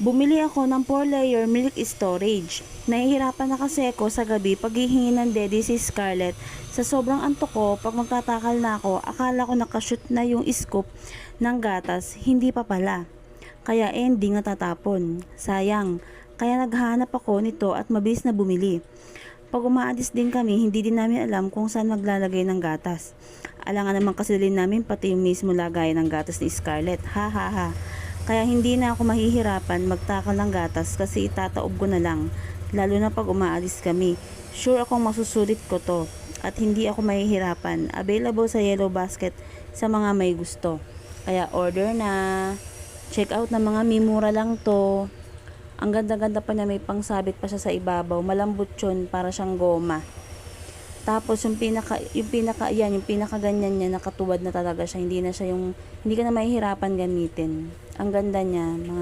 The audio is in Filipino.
Bumili ako ng 4-layer milk storage. Nahihirapan na kasi ako sa gabi pag hihingi ng daddy si Scarlett. Sa sobrang antok ko, pag magtatakal na ako, akala ko nakashoot na yung scoop ng gatas, hindi pa pala. Kaya ending natatapon. Sayang. Kaya naghahanap ako nito at mabilis na bumili. Pag umaadis din kami, hindi din namin alam kung saan maglalagay ng gatas. Alangan naman kasi din namin pati yung mismo lagay ng gatas ni Scarlett. Ha ha ha. Kaya hindi na ako mahihirapan magtakal ng gatas kasi itataob ko na lang. Lalo na pag umaalis kami. Sure akong masusulit ko to. At hindi ako mahihirapan. Available sa Yellow Basket sa mga may gusto. Kaya order na. Check out na mga mimura lang to. Ang ganda-ganda pa niya, may pangsabit pa siya sa ibabaw. Malambot yun, para siyang goma. Tapos yung pinaka ganyan niya, nakatuwad na talaga siya. Hindi na siya hindi ka na mahihirapan gamitin. Ang ganda niya, mga